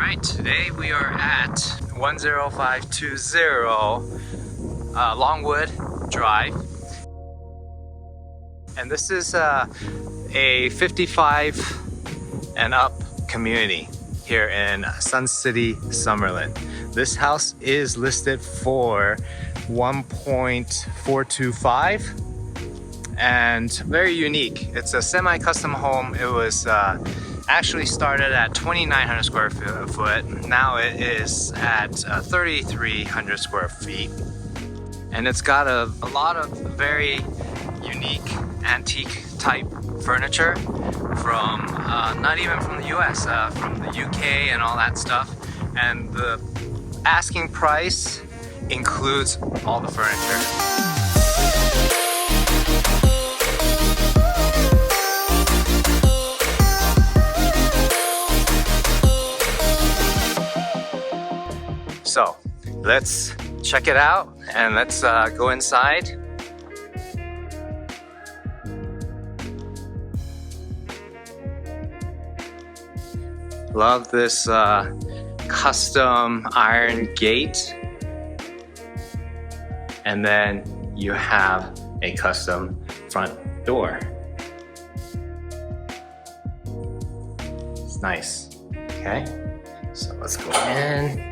Alright, today we are at 10520 Longwood Drive. And this is a 55 and up community here in Sun City, Summerlin. This house is listed for 1.425 and very unique. It's a semi-custom home. It was actually started at 2,900 square foot. Now it is at 3,300 square feet. And it's got a lot of very unique antique type furniture from not even from the US, from the UK and all that stuff. And the asking price includes all the furniture. So let's check it out and let's go inside. Love this custom iron gate. And then you have a custom front door. It's nice. Okay, so let's go in.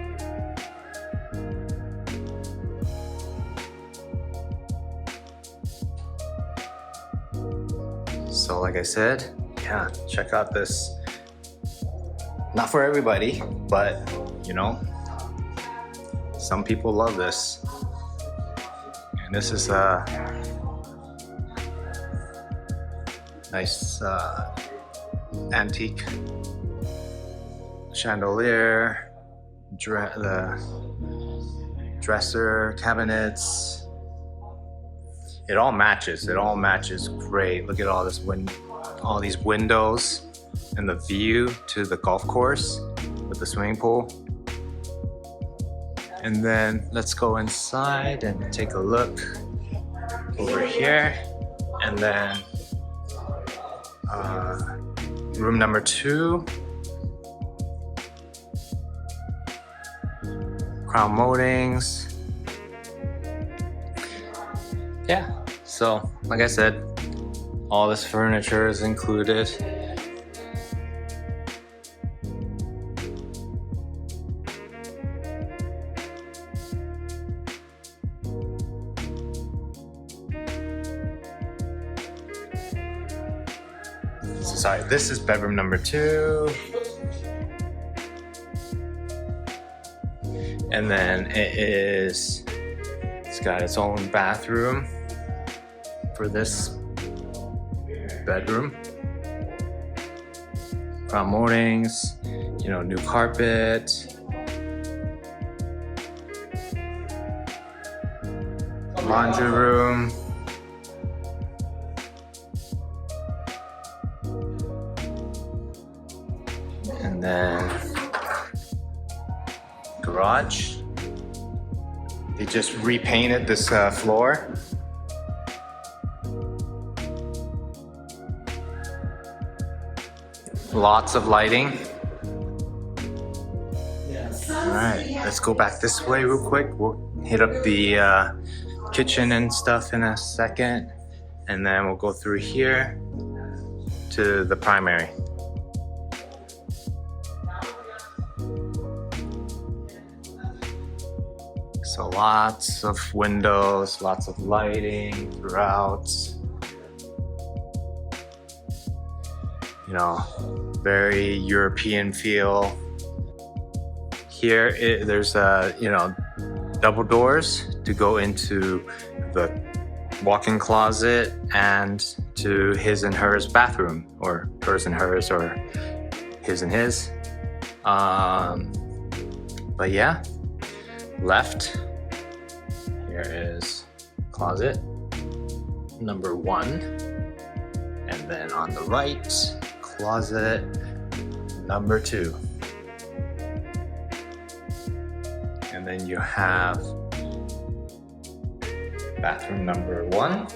So like I said, yeah, check out this. Not for everybody, but you know, some people love this. And this is a nice antique chandelier, the dresser, cabinets. It all matches. It all matches great. Look at all this all these windows and the view to the golf course with the swimming pool. And then let's go inside and take a look over here. And then room number 2. Crown moldings. Yeah, so like I said, all this furniture is included. So sorry, this is bedroom number 2. And then it's got its own bathroom for this bedroom. Crown moldings, you know, new carpet, laundry room, and then garage. They just repainted this floor. Lots of lighting. All right, let's go back this way real quick. We'll hit up the kitchen and stuff in a second. And then we'll go through here to the primary. So lots of windows, lots of lighting throughout. You know, very European feel. Here, there's you know, double doors to go into the walk-in closet and to his and hers bathroom, or hers and hers, or his and his. But yeah, left. Here is closet number 1. And then on the right, closet number 2. And then you have bathroom number 1,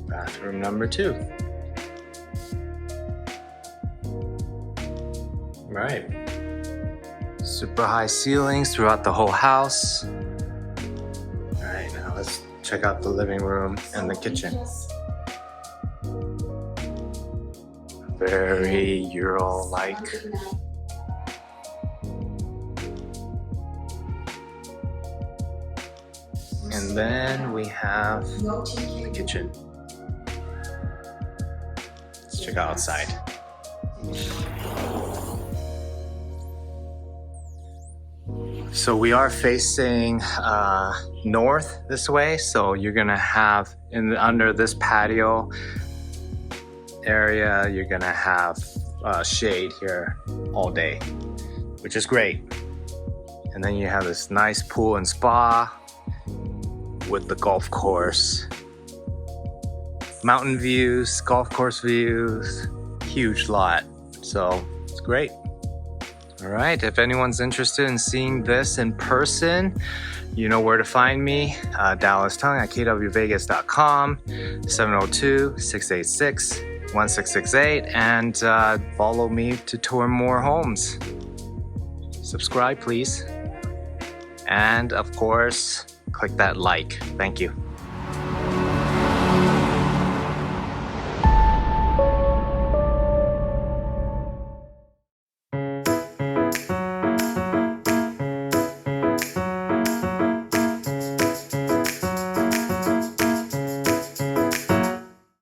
bathroom number 2. Right. Super high ceilings throughout the whole house. All right, now let's check out the living room and the kitchen. Very Euro-like. And then we have the kitchen. Let's check out outside. So we are facing north this way, so you're gonna have under this patio area, you're gonna have shade here all day, which is great. And then you have this nice pool and spa with the golf course, mountain views, golf course views, huge lot, so it's great. All right, if anyone's interested in seeing this in person, you know where to find me. Dallas Tung at kwvegas.com, 702-686-1668, and follow me to tour more homes. Subscribe, please. And of course, click that like. Thank you.